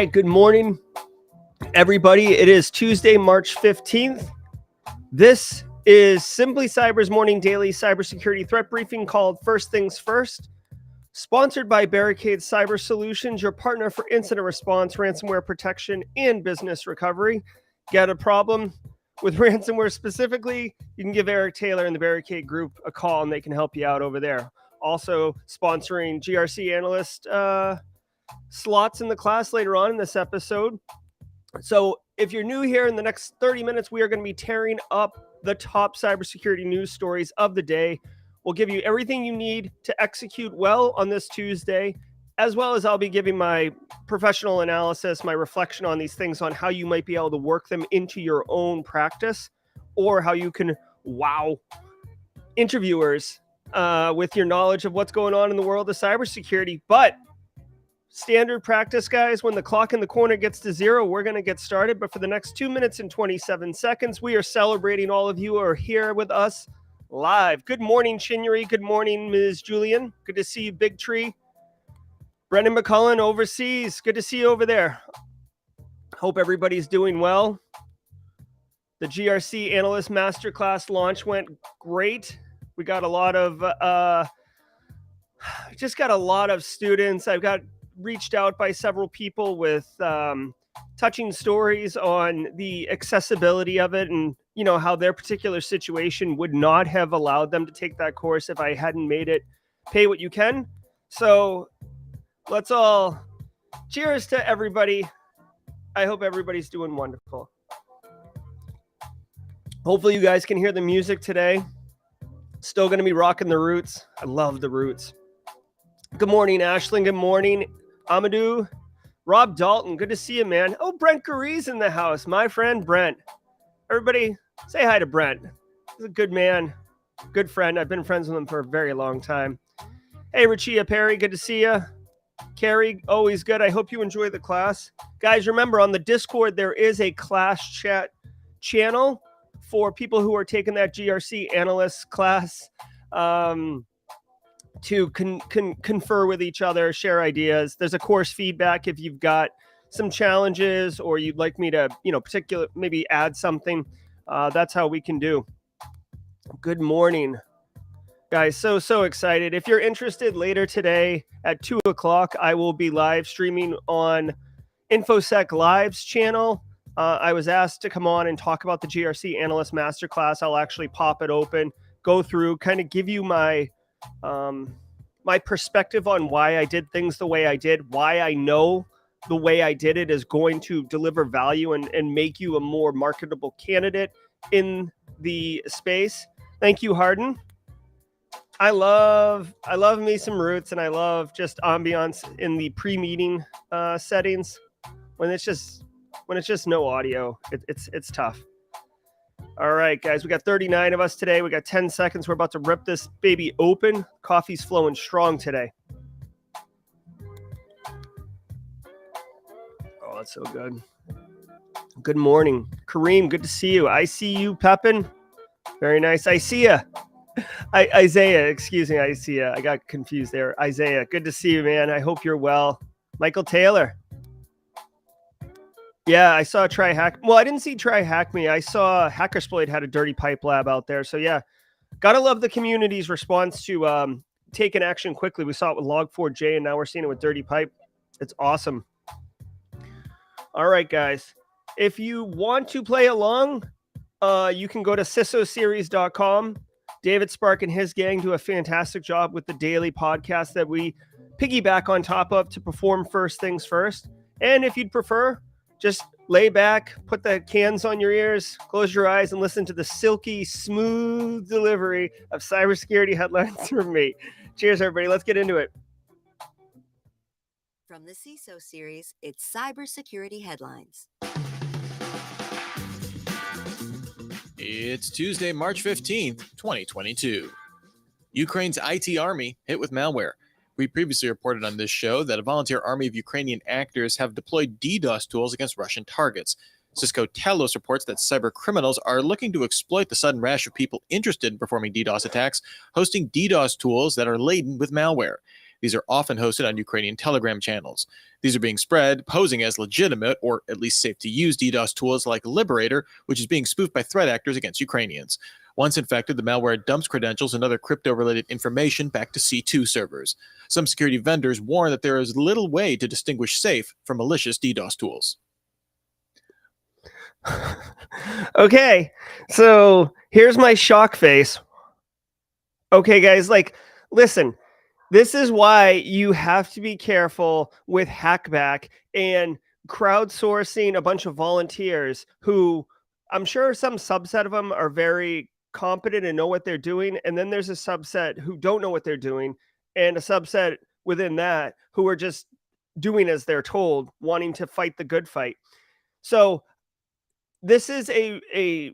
right, good morning, everybody. It is Tuesday, March 15th. This is Simply Cyber's morning daily cybersecurity threat briefing called First Things First, sponsored by Barricade Cyber Solutions, your partner for incident response, ransomware protection, and business recovery. Got a problem with ransomware specifically? You can give Eric Taylor and the Barricade Group a call and they can help you out over there. Also sponsoring GRC analyst slots in the class later on in this episode. So if you're new here, in the next 30 minutes, we are going to be tearing up the top cybersecurity news stories of the day. We'll give you everything you need to execute well on this Tuesday, as well as I'll be giving my professional analysis, my reflection on these things, on how you might be able to work them into your own practice, or how you can wow interviewers with your knowledge of what's going on in the world of cybersecurity. But standard practice, guys, when the clock in the corner gets to zero, we're going to get started. But for the next 2 minutes and 27 seconds, we are celebrating all of you who are here with us live. Good morning, Chinnery. Good morning, Ms. Julian. Good to see you, Big Tree. Brendan McCullen overseas. Good to see you over there. Hope everybody's doing well. The GRC Analyst Masterclass launch went great. We got a lot of, students. I've got reached out by several people with touching stories on the accessibility of it, and you know how their particular situation would not have allowed them to take that course if I hadn't made it pay what you can. So let's all cheers to everybody. I hope everybody's doing wonderful. Hopefully you guys can hear the music today. Still going to be rocking the Roots. I love the Roots. Good morning, Ashling. Good morning, Amadou. Rob Dalton, good to see you, man. Oh, Brent Garee's in the house. My friend, Brent. Everybody, say hi to Brent. He's a good man, good friend. I've been friends with him for a very long time. Hey, Richia Perry, good to see you. Carrie, always good. I hope you enjoy the class. Guys, remember, on the Discord, there is a class chat channel for people who are taking that GRC analyst class. To confer with each other, share ideas. There's a course feedback if you've got some challenges or you'd like me to, maybe add something. That's how we can do. Good morning, guys. So excited. If you're interested, later today at 2 o'clock, I will be live streaming on InfoSec Live's channel. I was asked to come on and talk about the GRC Analyst Masterclass. I'll actually pop it open, go through, kind of give you my perspective on why I did things the way I did, why I know the way I did it is going to deliver value and make you a more marketable candidate in the space. Thank you, Harden. I love me some Roots, and I love just ambiance in the pre-meeting settings. When it's just no audio, it's tough. All right, guys, we got 39 of us today. We got 10 seconds. We're about to rip this baby open. Coffee's flowing strong today. Oh, that's so good. Good morning. Kareem, good to see you. I see you, Pepin. Very nice. I see ya. Isaiah, excuse me. I see ya. I got confused there. Isaiah, good to see you, man. I hope you're well. Michael Taylor. Yeah, I saw Try Hack. Well, I didn't see Try Hack Me. I saw Hackersploit had a dirty pipe lab out there. So yeah, gotta love the community's response to taking action quickly. We saw it with Log4j, and now we're seeing it with Dirty Pipe. It's awesome. All right, guys. If you want to play along, you can go to cisoseries.com. David Spark and his gang do a fantastic job with the daily podcast that we piggyback on top of to perform first things first. And if you'd prefer, just lay back, put the cans on your ears, close your eyes, and listen to the silky, smooth delivery of cybersecurity headlines from me. Cheers, everybody. Let's get into it. From the CISO series, it's Cybersecurity Headlines. It's Tuesday, March 15th, 2022. Ukraine's IT army hit with malware. We previously reported on this show that a volunteer army of Ukrainian actors have deployed DDoS tools against Russian targets. Cisco Talos reports that cyber criminals are looking to exploit the sudden rash of people interested in performing DDoS attacks, hosting DDoS tools that are laden with malware. These are often hosted on Ukrainian Telegram channels. These are being spread, posing as legitimate or at least safe to use DDoS tools like Liberator, which is being spoofed by threat actors against Ukrainians. Once infected, the malware dumps credentials and other crypto-related information back to C2 servers. Some security vendors warn that there is little way to distinguish safe from malicious DDoS tools. Okay, so here's my shock face. Okay, guys, like, listen, this is why you have to be careful with hackback and crowdsourcing a bunch of volunteers who I'm sure some subset of them are very competent and know what they're doing. And then there's a subset who don't know what they're doing, and a subset within that who are just doing as they're told, wanting to fight the good fight. So this is a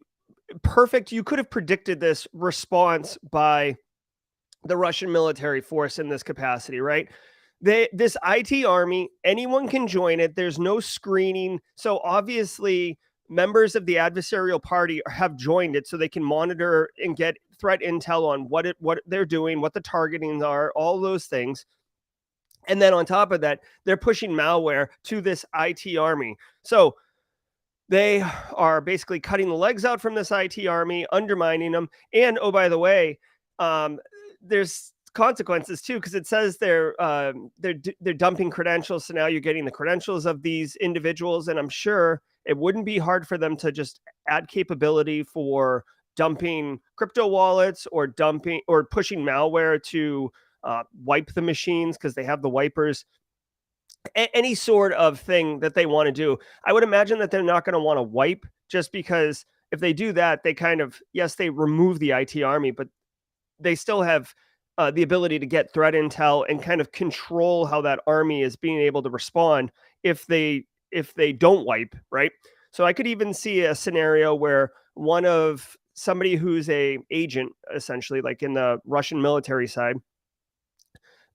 perfect, you could have predicted this response by the Russian military force in this capacity, right? This IT army, anyone can join it. There's no screening. So obviously members of the adversarial party have joined it so they can monitor and get threat intel on what they're doing, what the targetings are, all those things. And then on top of that, they're pushing malware to this IT army. So they are basically cutting the legs out from this IT army, undermining them. And oh, by the way, there's consequences too, because it says they're dumping credentials. So now you're getting the credentials of these individuals, and I'm sure it wouldn't be hard for them to just add capability for dumping crypto wallets or dumping or pushing malware to wipe the machines because they have the wipers. Any sort of thing that they want to do. I would imagine that they're not going to want to wipe, just because if they do that, they kind of, yes, they remove the IT army, but they still have the ability to get threat intel and kind of control how that army is being able to respond if they don't wipe, right? So I could even see a scenario where somebody who's a agent, essentially, like in the Russian military side,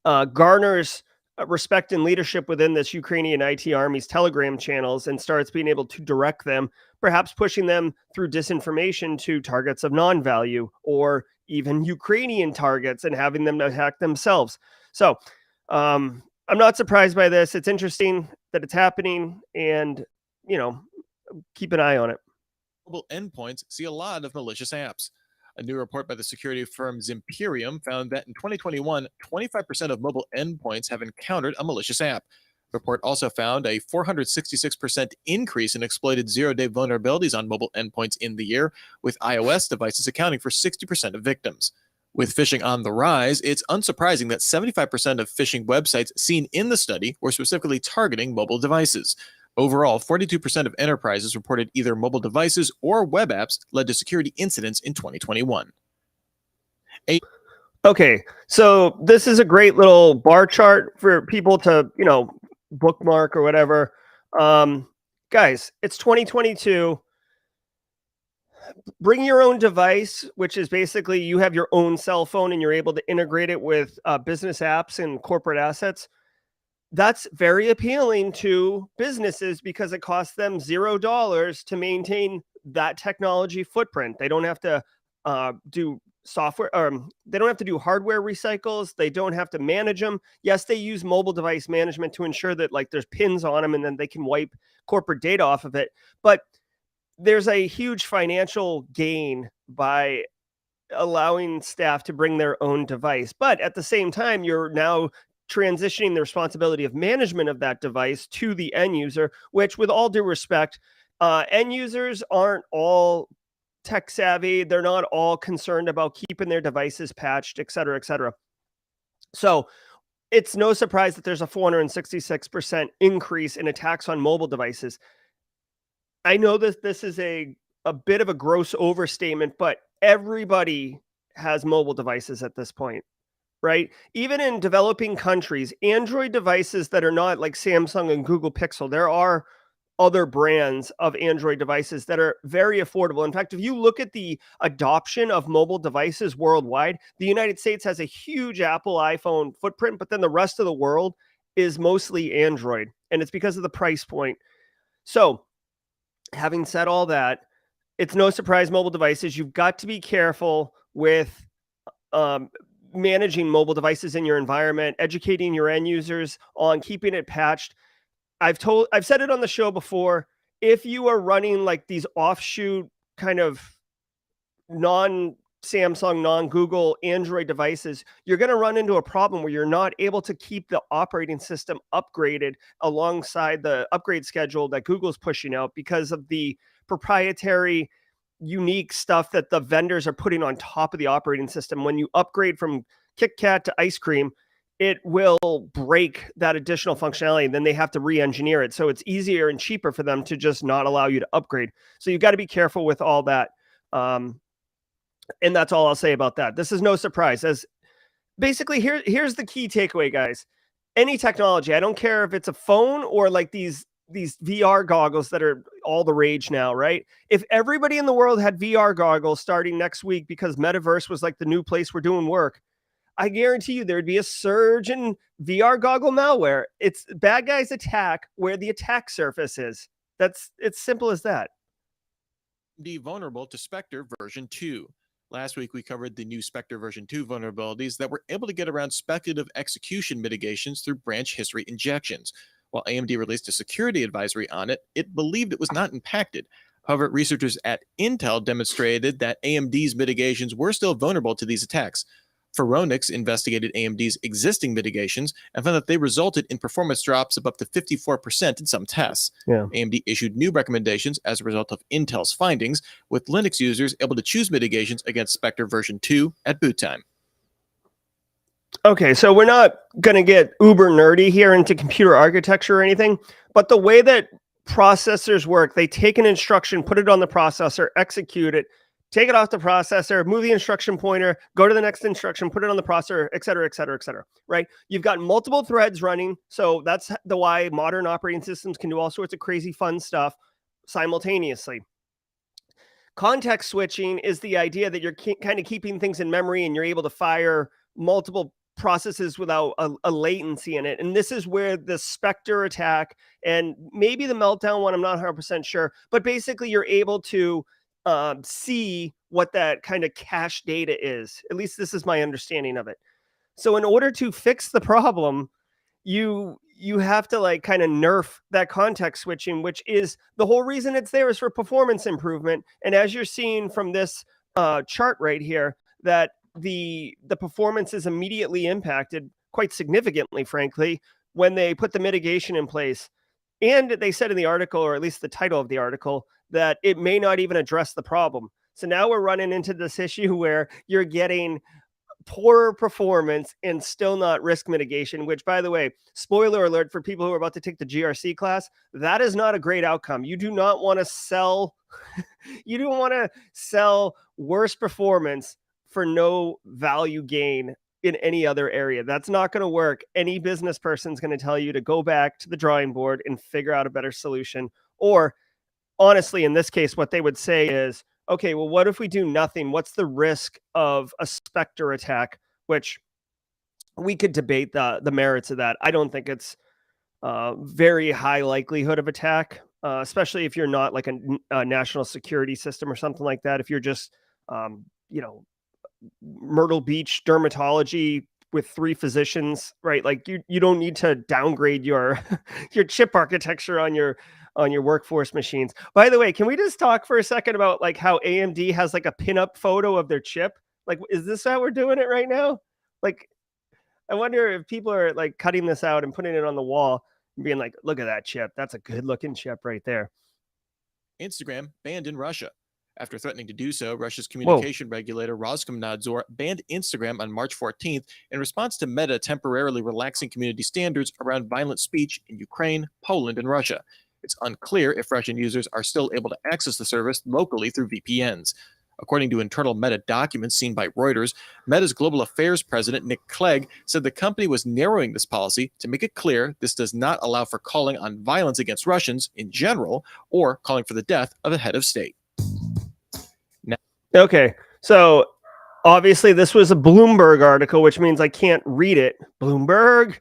garners respect and leadership within this Ukrainian IT army's Telegram channels and starts being able to direct them, perhaps pushing them through disinformation to targets of non-value or even Ukrainian targets and having them attack themselves. So I'm not surprised by this. It's interesting that it's happening, and, keep an eye on it. Mobile endpoints see a lot of malicious apps. A new report by the security firm Zimperium found that in 2021, 25% of mobile endpoints have encountered a malicious app. The report also found a 466% increase in exploited zero-day vulnerabilities on mobile endpoints in the year, with iOS devices accounting for 60% of victims. With phishing on the rise, it's unsurprising that 75% of phishing websites seen in the study were specifically targeting mobile devices. Overall, 42% of enterprises reported either mobile devices or web apps led to security incidents in 2021. Okay, so this is a great little bar chart for people to, bookmark or whatever. Guys, it's 2022. Bring your own device, which is basically you have your own cell phone and you're able to integrate it with business apps and corporate assets. That's very appealing to businesses because it costs them $0 to maintain that technology footprint. They don't have to do software, they don't have to do hardware recycles. They don't have to manage them. Yes, they use mobile device management to ensure that, like, there's pins on them and then they can wipe corporate data off of it. But there's a huge financial gain by allowing staff to bring their own device. But at the same time, you're now transitioning the responsibility of management of that device to the end user, which, with all due respect, end users aren't all tech savvy. They're not all concerned about keeping their devices patched, et cetera, et cetera. So it's no surprise that there's a 466% increase in attacks on mobile devices. I know that this is a bit of a gross overstatement, but everybody has mobile devices at this point, right? Even in developing countries, Android devices that are not like Samsung and Google Pixel, there are other brands of Android devices that are very affordable. In fact, if you look at the adoption of mobile devices worldwide, the United States has a huge Apple iPhone footprint, but then the rest of the world is mostly Android, and it's because of the price point. So, having said all that, it's no surprise mobile devices, you've got to be careful with managing mobile devices in your environment, educating your end users on keeping it patched. I've said it on the show before. If you are running like these offshoot kind of non-Samsung, non-Google Android devices, you're going to run into a problem where you're not able to keep the operating system upgraded alongside the upgrade schedule that Google's pushing out because of the proprietary unique stuff that the vendors are putting on top of the operating system. When you upgrade from Kit Kat to ice cream, it will break that additional functionality, and then they have to re-engineer it. So it's easier and cheaper for them to just not allow you to upgrade. So you've got to be careful with all that. And that's all I'll say about that. This is no surprise. As basically, here's the key takeaway, guys. Any technology, I don't care if it's a phone or like these VR goggles that are all the rage now, right? If everybody in the world had VR goggles starting next week because metaverse was like the new place we're doing work, I guarantee you there'd be a surge in VR goggle malware. It's bad guys attack where the attack surface is. It's simple as that. Be vulnerable to Spectre version 2. Last week, we covered the new Spectre version 2 vulnerabilities that were able to get around speculative execution mitigations through branch history injections. While AMD released a security advisory on it, it believed it was not impacted. However, researchers at Intel demonstrated that AMD's mitigations were still vulnerable to these attacks. Phoronix investigated AMD's existing mitigations and found that they resulted in performance drops of up to 54% in some tests. Yeah. AMD issued new recommendations as a result of Intel's findings, with Linux users able to choose mitigations against Spectre version 2 at boot time. Okay, so we're not going to get uber nerdy here into computer architecture or anything, but the way that processors work, they take an instruction, put it on the processor, execute it, take it off the processor, move the instruction pointer, go to the next instruction, put it on the processor, et cetera, et cetera, et cetera, right? You've got multiple threads running. So that's the why modern operating systems can do all sorts of crazy fun stuff simultaneously. Context switching is the idea that you're kind of keeping things in memory and you're able to fire multiple processes without a latency in it. And this is where the Spectre attack and maybe the Meltdown one, I'm not 100% sure, but basically you're able to see what that kind of cache data is. At least this is my understanding of it. So in order to fix the problem, you have to like kind of nerf that context switching, which is the whole reason it's there is for performance improvement. And as you're seeing from this chart right here, that the performance is immediately impacted quite significantly, frankly, when they put the mitigation in place. And they said in the article, or at least the title of the article, that it may not even address the problem. So now we're running into this issue where you're getting poorer performance and still not risk mitigation, which, by the way, spoiler alert for people who are about to take the GRC class, that is not a great outcome. You do not want to sell, you don't want to sell worse performance for no value gain in any other area. That's not going to work. Any business person is going to tell you to go back to the drawing board and figure out a better solution. Or honestly, in this case, what they would say is, okay, well, what if we do nothing? What's the risk of a Spectre attack? Which we could debate the merits of that. I don't think it's very high likelihood of attack, especially if you're not like a national security system or something like that. If you're just, Myrtle Beach dermatology with 3 physicians, right? Like you don't need to downgrade your your chip architecture on your workforce machines. By the way, can we just talk for a second about like how AMD has like a pinup photo of their chip? Like, is this how we're doing it right now? Like, I wonder if people are like cutting this out and putting it on the wall and being like, look at that chip. That's a good looking chip right there. Instagram banned in Russia. After threatening to do so, Russia's communication regulator Roskomnadzor banned Instagram on March 14th in response to Meta temporarily relaxing community standards around violent speech in Ukraine, Poland, and Russia. It's unclear if Russian users are still able to access the service locally through VPNs. According to internal Meta documents seen by Reuters, Meta's global affairs president, Nick Clegg, said the company was narrowing this policy to make it clear this does not allow for calling on violence against Russians in general or calling for the death of a head of state. Okay, so obviously this was a Bloomberg article, which means I can't read it. Bloomberg?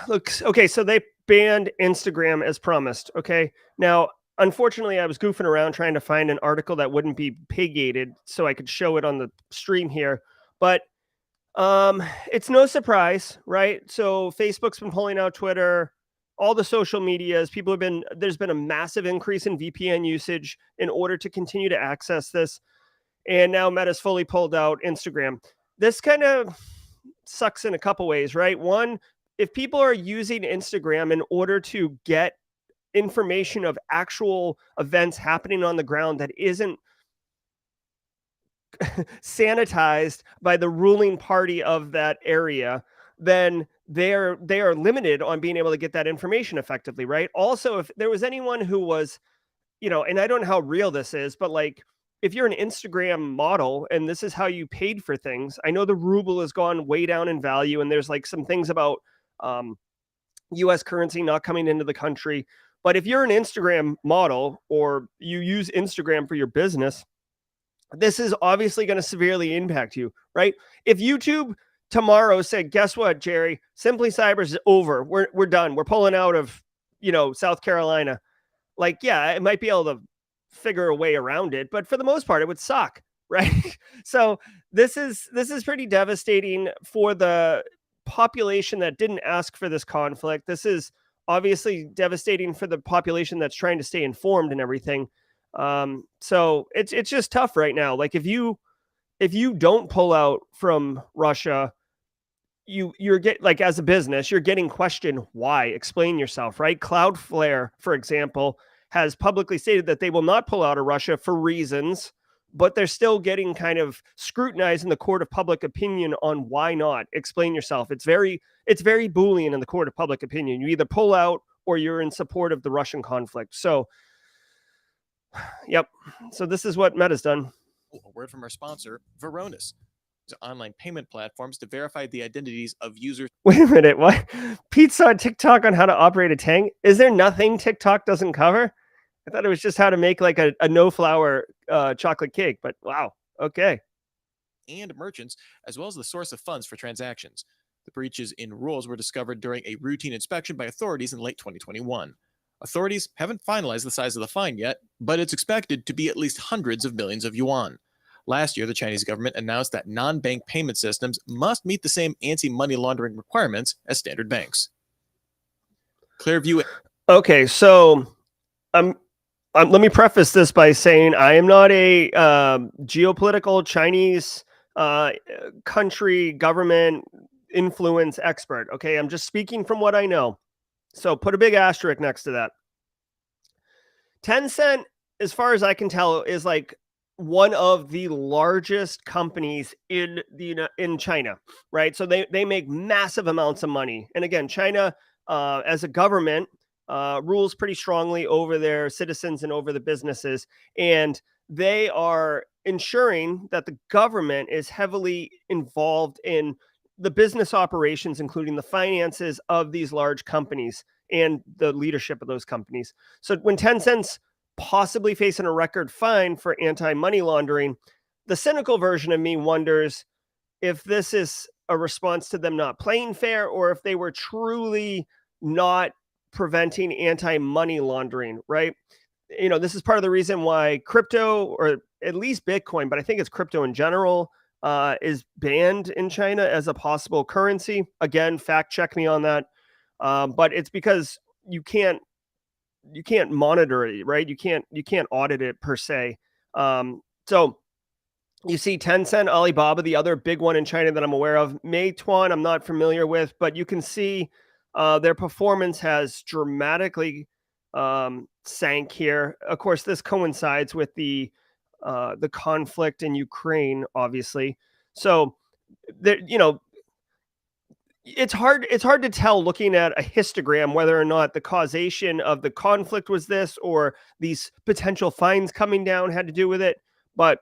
Looks okay, so they banned Instagram as promised. Okay, now unfortunately I was goofing around trying to find an article that wouldn't be pig-gated so I could show it on the stream here, but It's no surprise, right? So Facebook's been pulling out Twitter, all the social medias. There's been a massive increase in VPN usage in order to continue to access this. And now Meta's fully pulled out Instagram. This kind of sucks in a couple ways, right? One, if people are using Instagram in order to get information of actual events happening on the ground that isn't sanitized by the ruling party of that area, then they are limited on being able to get that information effectively, right? Also, if there was anyone who was, and I don't know how real this is, but like if you're an Instagram model and this is how you paid for things, I know the ruble has gone way down in value, and there's like some things about US currency not coming into the country. But if you're an Instagram model or you use Instagram for your business, this is obviously going to severely impact you, right? If YouTube tomorrow said, guess what, Jerry, Simply Cyber is over. We're done. We're pulling out of, South Carolina. Like, yeah, it might be able to figure a way around it, but for the most part, it would suck, right? So this is pretty devastating for the population that didn't ask for this conflict. This is obviously devastating for the population that's trying to stay informed and everything. So it's just tough right now. Like if you don't pull out from Russia, you're get like as a business, you're getting questioned why. Explain yourself, right? Cloudflare, for example, has publicly stated that they will not pull out of Russia for reasons, but they're still getting kind of scrutinized in the court of public opinion on why not. Explain yourself. It's very Boolean in the court of public opinion. You either pull out or you're in support of the Russian conflict. So, yep. So this is what Meta's done. A word from our sponsor, Varonis. Online payment platforms to verify the identities of users. Wait a minute, what? Pete saw TikTok on how to operate a tank. Is there nothing TikTok doesn't cover? I thought it was just how to make like a no flour chocolate cake, but wow. Okay. And merchants, as well as the source of funds for transactions. The breaches in rules were discovered during a routine inspection by authorities in late 2021. Authorities haven't finalized the size of the fine yet, but it's expected to be at least hundreds of millions of yuan. Last year, the Chinese government announced that non-bank payment systems must meet the same anti-money laundering requirements as standard banks. Clearview. Okay, so let me preface this by saying I am not a geopolitical Chinese country government influence expert. Okay, I'm just speaking from what I know. So put a big asterisk next to that. Tencent, as far as I can tell, is like one of the largest companies in China, right? So they make massive amounts of money. And again, China as a government rules pretty strongly over their citizens and over the businesses. And they are ensuring that the government is heavily involved in the business operations, including the finances of these large companies and the leadership of those companies. So when Tencent's possibly facing a record fine for anti-money laundering, the cynical version of me wonders if this is a response to them not playing fair, or if they were truly not preventing anti-money laundering, right? This is part of the reason why crypto, or at least Bitcoin, but I think it's crypto in general, is banned in China as a possible currency. Again, fact check me on that. But it's because you can't monitor it, right? You can't audit it per se. So you see Tencent, Alibaba, the other big one in China that I'm aware of. Meituan, I'm not familiar with, but you can see their performance has dramatically sank here. Of course, this coincides with the conflict in Ukraine, obviously. So there, it's hard to tell looking at a histogram whether or not the causation of the conflict was this, or these potential fines coming down had to do with it. But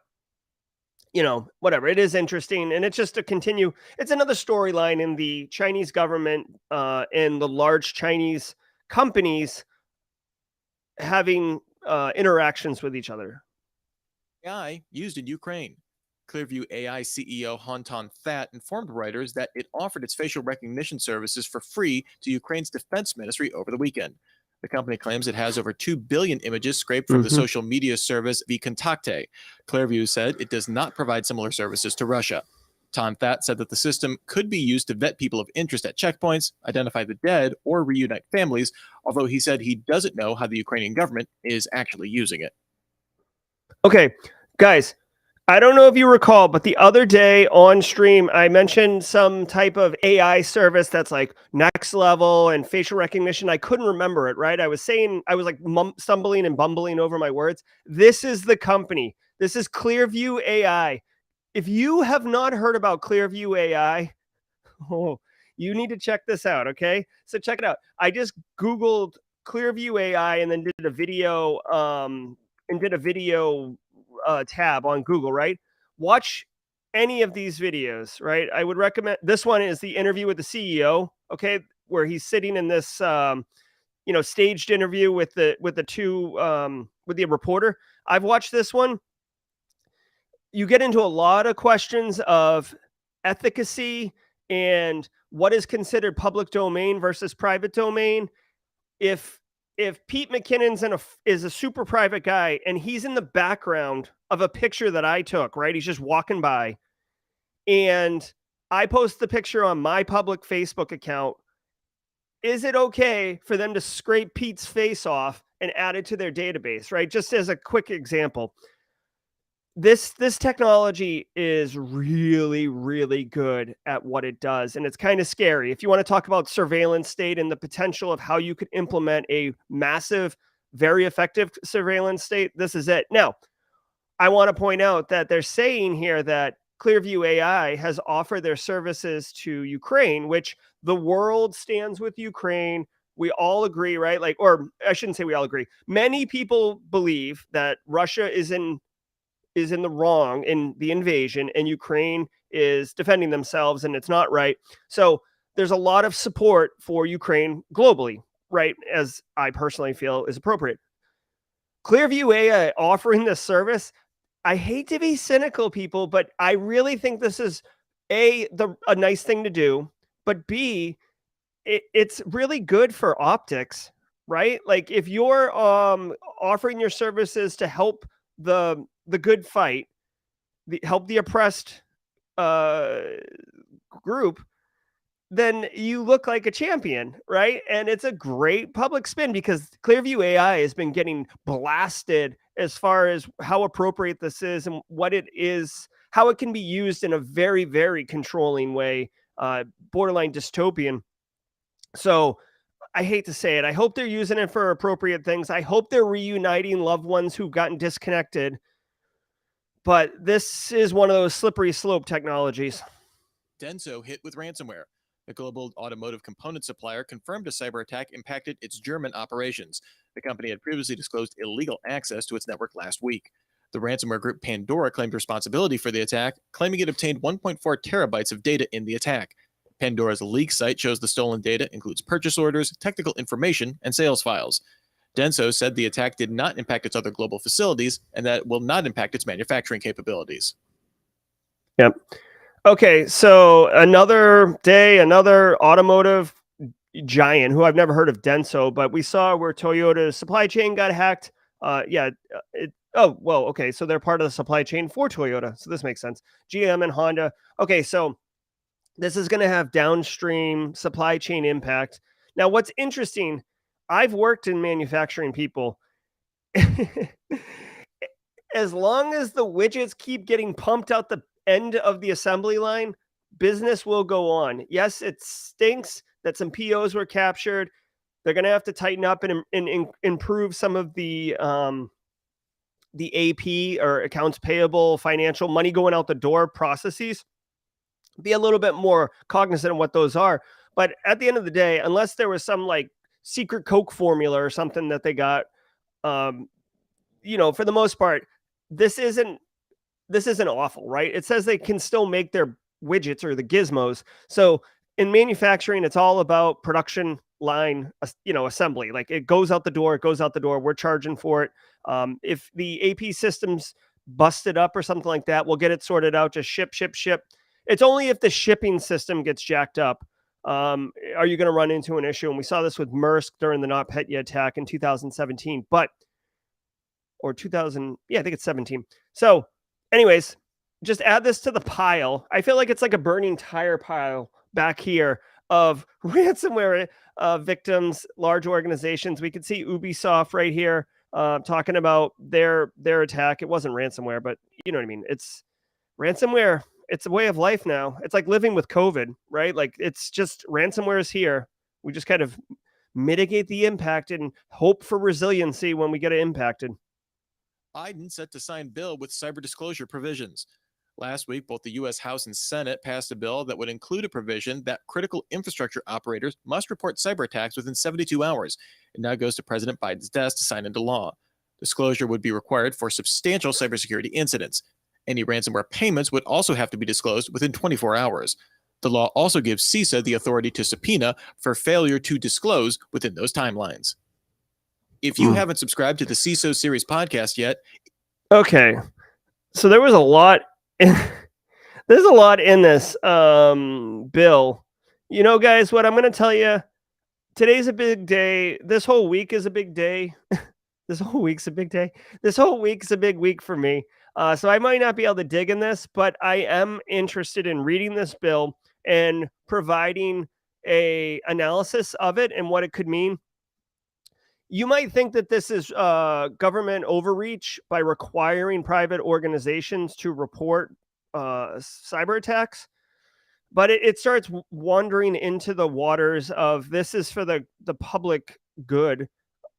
whatever, it is interesting, and it's just it's another storyline in the Chinese government and the large Chinese companies having interactions with each other. AI used in Ukraine. Clearview AI CEO Hontan That informed writers that it offered its facial recognition services for free to Ukraine's defense ministry over the weekend. The company claims it has over 2 billion images scraped from the social media service vKontakte. Clearview said it does not provide similar services to Russia. Tom That said that the system could be used to vet people of interest at checkpoints, identify the dead, or reunite families, although he said he doesn't know how the Ukrainian government is actually using it. Okay, guys, I don't know if you recall, but the other day on stream, I mentioned some type of AI service that's like next level and facial recognition. I couldn't remember it, right? I was like stumbling and bumbling over my words. This is the company. This is Clearview AI. If you have not heard about Clearview AI, oh, you need to check this out, okay? So check it out. I just Googled Clearview AI and then did a video tab on Google, right? Watch any of these videos, right? I would recommend this one is the interview with the CEO, okay, where he's sitting in this staged interview with the reporter. I've watched this one. You get into a lot of questions of efficacy and what is considered public domain versus private domain. If Pete McKinnon's is a super private guy and he's in the background of a picture that I took, right? He's just walking by, and I post the picture on my public Facebook account. Is it okay for them to scrape Pete's face off and add it to their database, right? Just as a quick example. This technology is really, really good at what it does, and it's kind of scary. If you want to talk about surveillance state and the potential of how you could implement a massive, very effective surveillance state, this is it. Now, I want to point out that they're saying here that Clearview AI has offered their services to Ukraine, which the world stands with Ukraine. We all agree, right? Like, or I shouldn't say we all agree. Many people believe that Russia is in the wrong in the invasion and Ukraine is defending themselves and it's not right. So there's a lot of support for Ukraine globally, right? As I personally feel is appropriate. Clearview AI offering this service, I hate to be cynical, people, but I really think this is a nice thing to do, but B, it's really good for optics, right? Like if you're offering your services to help the good fight, help the oppressed group, then you look like a champion, right? And it's a great public spin because Clearview AI has been getting blasted as far as how appropriate this is and what it is, how it can be used in a very, very controlling way, borderline dystopian. So I hate to say it. I hope they're using it for appropriate things. I hope they're reuniting loved ones who've gotten disconnected. But this is one of those slippery slope technologies. Denso hit with ransomware. The global automotive component supplier confirmed a cyber attack impacted its German operations. The company had previously disclosed illegal access to its network last week. The ransomware group Pandora claimed responsibility for the attack, claiming it obtained 1.4 terabytes of data in the attack. Pandora's leak site shows the stolen data includes purchase orders, technical information, and sales files. Denso said the attack did not impact its other global facilities and that it will not impact its manufacturing capabilities. Yep. Okay, so another day, another automotive giant who I've never heard of, Denso, but we saw where Toyota's supply chain got hacked. Okay, so they're part of the supply chain for Toyota, so this makes sense. GM and Honda. Okay, so this is going to have downstream supply chain impact. Now, what's interesting, I've worked in manufacturing, people. As long as the widgets keep getting pumped out the end of the assembly line, business will go on. Yes, it stinks that some POs were captured. They're going to have to tighten up and improve some of the AP or accounts payable, financial, money going out the door processes. Be a little bit more cognizant of what those are. But at the end of the day, unless there was some like secret Coke formula or something that they got, for the most part, this isn't awful, right? It says they can still make their widgets or the gizmos. So in manufacturing, it's all about production line, assembly. Like it goes out the door. We're charging for it. If the AP system's busted up or something like that, we'll get it sorted out. Just ship. It's only if the shipping system gets jacked up, are you going to run into an issue. And we saw this with Maersk during the NotPetya attack in 2017, or 2000. Yeah, I think it's 17. So anyways, just add this to the pile. I feel like it's like a burning tire pile back here of ransomware victims, large organizations. We could see Ubisoft right here talking about their attack. It wasn't ransomware, but you know what I mean. It's ransomware. It's a way of life now. It's like living with COVID, right? Like it's just ransomware is here. We just kind of mitigate the impact and hope for resiliency when we get it impacted. Biden set to sign bill with cyber disclosure provisions. Last week, both the U.S. House and Senate passed a bill that would include a provision that critical infrastructure operators must report cyber attacks within 72 hours. It now goes to President Biden's desk to sign into law. Disclosure would be required for substantial cybersecurity incidents. Any ransomware payments would also have to be disclosed within 24 hours. The law also gives CISA the authority to subpoena for failure to disclose within those timelines. If you haven't subscribed to the CISO series podcast yet, okay, so there was a lot. There's a lot in this bill. You know, guys, what I'm going to tell you, today's a big day. This whole week is a big day. This whole week's a big day. This whole week's a big week for me. So I might not be able to dig in this, but I am interested in reading this bill and providing a analysis of it and what it could mean. You might think that this is government overreach by requiring private organizations to report cyber attacks, but it starts wandering into the waters of this is for the public good,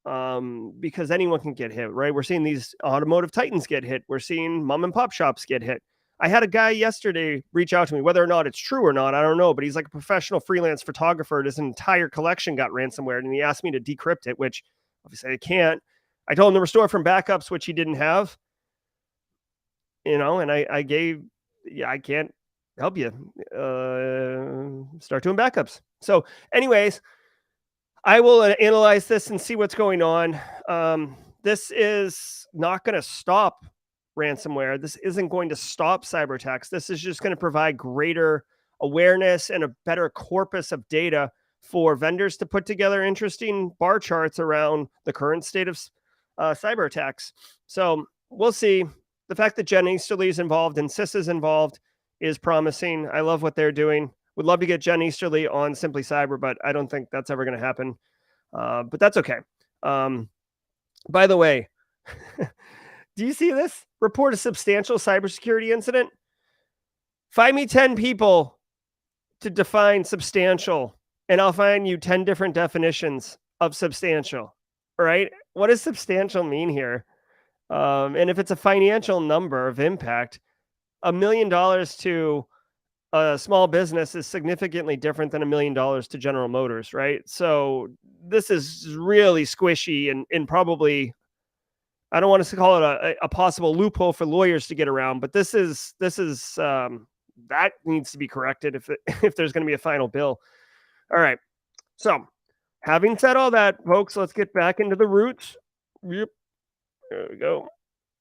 because anyone can get hit, right? We're seeing these automotive titans get hit. We're seeing mom and pop shops get hit. I had a guy yesterday reach out to me, whether or not it's true or not, I don't know, but he's like a professional freelance photographer. And his entire collection got ransomware, and he asked me to decrypt it, which obviously I can't. I told him to restore from backups, which he didn't have, and I gave, I can't help you. Start doing backups. So anyways, I will analyze this and see what's going on. This is not going to stop ransomware. This isn't going to stop cyber attacks. This is just going to provide greater awareness and a better corpus of data for vendors to put together interesting bar charts around the current state of cyber attacks. So we'll see. The fact that Jen Easterly is involved and CIS is involved is promising. I love what they're doing. Would love to get Jen Easterly on Simply Cyber, but I don't think that's ever going to happen. But that's okay. By the way, do you see this? Report a substantial cybersecurity incident. Find me 10 people to define substantial, and I'll find you 10 different definitions of substantial. All right? What does substantial mean here? And if it's a financial number of impact, $1 million to a small business is significantly different than $1 million to General Motors, right? So this is really squishy and probably, I don't want to call it a possible loophole for lawyers to get around, but this is that needs to be corrected if there's going to be a final bill. All right. So having said all that, folks, let's get back into the roots. Yep. There we go.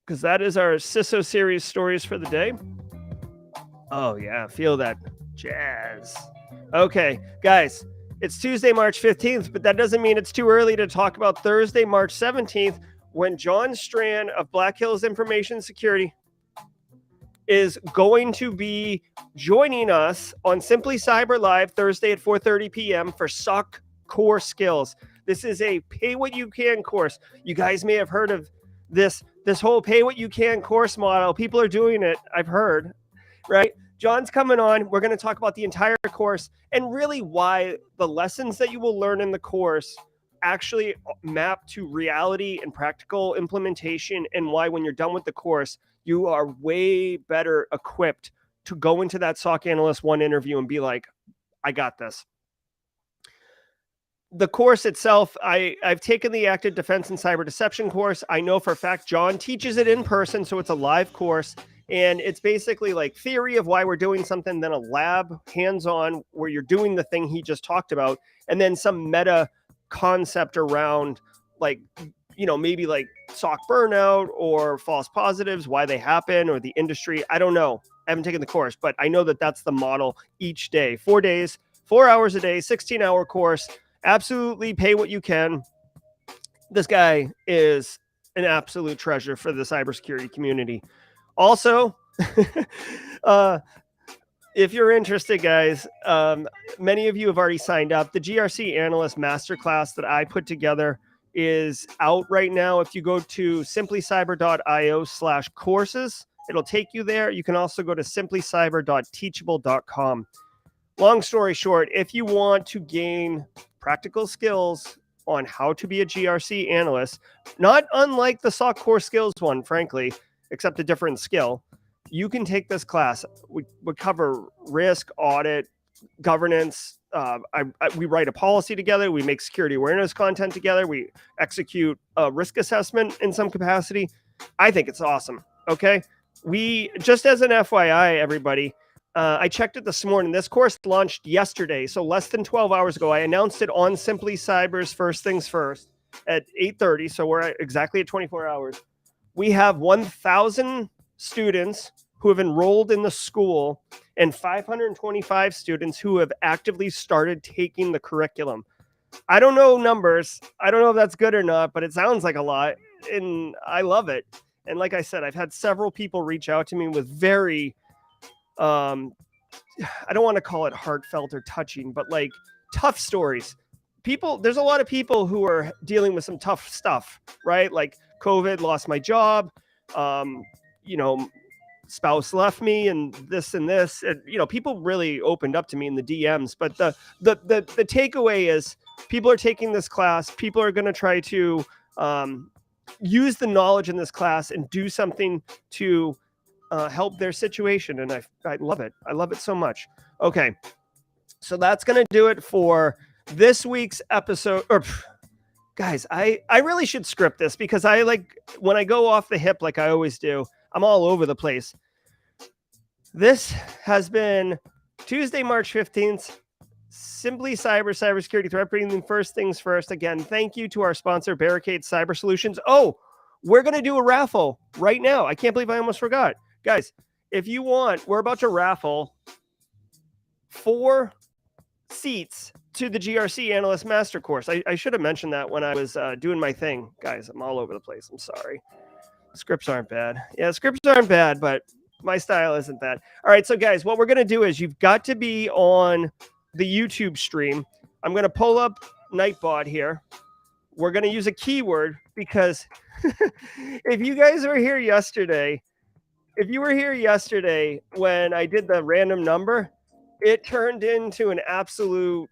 Because that is our CISO series stories for the day. Oh, yeah. Feel that jazz. Okay, guys, it's Tuesday, March 15th, but that doesn't mean it's too early to talk about Thursday, March 17th, when John Strand of Black Hills Information Security is going to be joining us on Simply Cyber Live Thursday at 4:30 p.m. for SOC Core Skills. This is a pay what you can course. You guys may have heard of this whole pay what you can course model. People are doing it, I've heard, right? John's coming on. We're going to talk about the entire course and really why the lessons that you will learn in the course actually map to reality and practical implementation, and why when you're done with the course, you are way better equipped to go into that SOC Analyst 1 interview and be like, I got this. The course itself, I've taken the Active Defense and Cyber Deception course. I know for a fact John teaches it in person, so it's a live course. And it's basically like theory of why we're doing something, then a lab hands-on where you're doing the thing he just talked about, and then some meta concept around like, maybe like SOC burnout or false positives, why they happen, or the industry. I don't know. I haven't taken the course, but I know that that's the model each day. 4 days, 4 hours a day, 16-hour course. Absolutely pay what you can. This guy is an absolute treasure for the cybersecurity community. Also, If you're interested, guys, many of you have already signed up. The GRC Analyst Masterclass that I put together is out right now. If you go to simplycyber.io/courses, it'll take you there. You can also go to simplycyber.teachable.com. Long story short, if you want to gain practical skills on how to be a GRC analyst, not unlike the SOC core skills one, frankly, except a different skill, you can take this class. We cover risk, audit, governance. We write a policy together. We make security awareness content together. We execute a risk assessment in some capacity. I think it's awesome. Okay. We, just as an FYI, everybody, I checked it this morning. This course launched yesterday, so less than 12 hours ago. I announced it on Simply Cyber's First Things First at 8:30, so we're exactly at 24 hours. We have 1,000 students who have enrolled in the school and 525 students who have actively started taking the curriculum. I don't know numbers. I don't know if that's good or not, but it sounds like a lot, and I love it. And like I said, I've had several people reach out to me with very, I don't want to call it heartfelt or touching, but like tough stories. There's a lot of people who are dealing with some tough stuff, right? Like COVID, lost my job, spouse left me, and this and this. And, people really opened up to me in the DMs. But the takeaway is people are taking this class. People are going to try to use the knowledge in this class and do something to help their situation. And I love it. I love it so much. Okay. So that's going to do it for this week's episode. Guys, I really should script this, because when I go off the hip, like I always do, I'm all over the place. This has been Tuesday, March 15th. Simply Cybersecurity Threat Briefing. First things first. Again, thank you to our sponsor, Barricade Cyber Solutions. Oh, we're going to do a raffle right now. I can't believe I almost forgot. Guys, if you want, we're about to raffle 4 seats to the GRC Analyst Master Course. I should have mentioned that when I was doing my thing. Guys, I'm all over the place. I'm sorry. Scripts aren't bad. Yeah, scripts aren't bad, but my style isn't that. All right, so guys, what we're going to do is you've got to be on the YouTube stream. I'm going to pull up Nightbot here. We're going to use a keyword, because if you guys were here yesterday, when I did the random number, it turned into an absolute,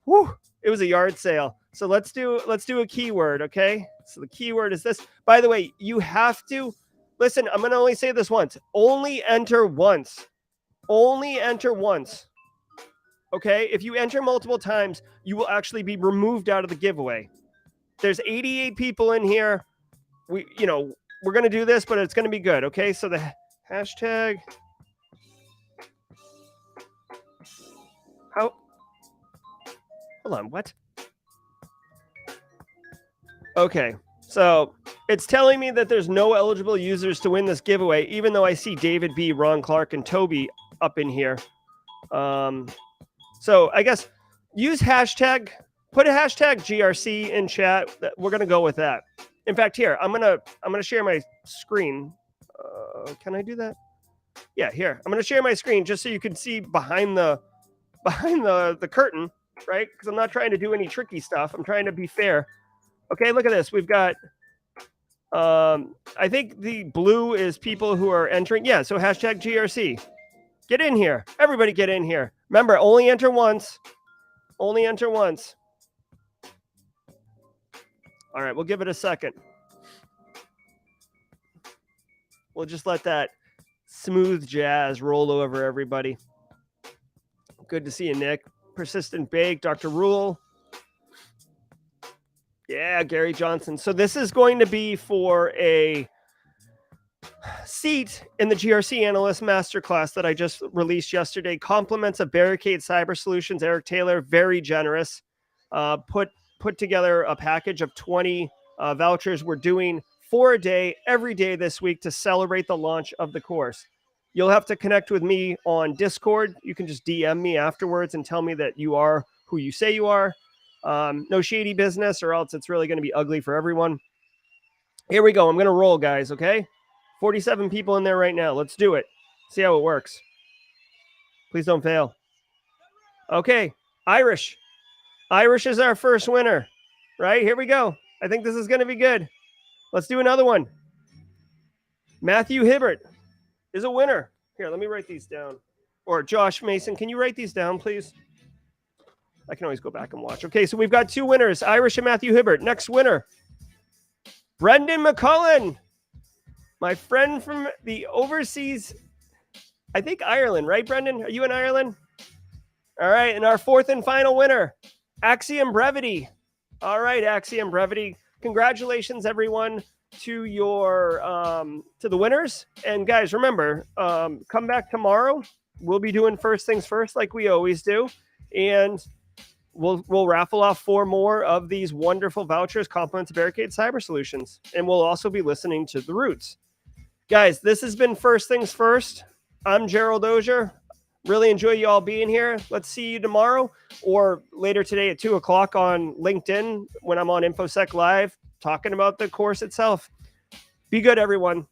it was a yard sale. So let's do a keyword, okay? So the keyword is this. By the way, you have to listen. I'm going to only say this once. Only enter once. Only enter once. Okay? If you enter multiple times, you will actually be removed out of the giveaway. There's 88 people in here. We're going to do this, but it's going to be good. Okay? So the hashtag. Hold on. What? Okay. So it's telling me that there's no eligible users to win this giveaway, even though I see David B., Ron Clark, and Toby up in here. So I guess use hashtag, put a hashtag GRC in chat. We're going to go with that. In fact, here, I'm going to share my screen. Can I do that? Yeah, here. I'm going to share my screen just so you can see behind the curtain, right? Because I'm not trying to do any tricky stuff. I'm trying to be fair. Okay, look at this. We've got, I think the blue is people who are entering. Yeah, so hashtag GRC. Get in here. Everybody get in here. Remember, only enter once. Only enter once. All right, we'll give it a second. We'll just let that smooth jazz roll over everybody. Good to see you, Nick. Persistent Bake, Dr. Rule. Yeah, Gary Johnson. So this is going to be for a seat in the GRC Analyst Masterclass that I just released yesterday. Compliments of Barricade Cyber Solutions. Eric Taylor, very generous. Put together a package of 20 vouchers. We're doing 4 a day, every day this week to celebrate the launch of the course. You'll have to connect with me on Discord. You can just DM me afterwards and tell me that you are who you say you are. No shady business, or else it's really going to be ugly for everyone. Here we go. I'm going to roll, guys, okay? 47 people in there right now. Let's do it. See how it works. Please don't fail. Okay, Irish. Irish is our first winner, right? Here we go. I think this is going to be good. Let's do another one. Matthew Hibbert is a winner. Here, let me write these down. Or Josh Mason, can you write these down, please? I can always go back and watch. Okay, so we've got 2 winners, Irish and Matthew Hibbert. Next winner, Brendan McCullen, my friend from the overseas, I think Ireland, right, Brendan? Are you in Ireland? All right, and our 4th and final winner, Axiom Brevity. All right, Axiom Brevity. Congratulations, everyone, to your to the winners. And guys, remember, come back tomorrow. We'll be doing first things first, like we always do, and we'll raffle off 4 more of these wonderful vouchers, compliments of Barricade Cyber Solutions, and we'll also be listening to the Roots. Guys, this has been First Things First. I'm Gerald Auger. Really enjoy you all being here. Let's see you tomorrow or later today at 2 o'clock on LinkedIn when I'm on InfoSec Live talking about the course itself. Be good, everyone.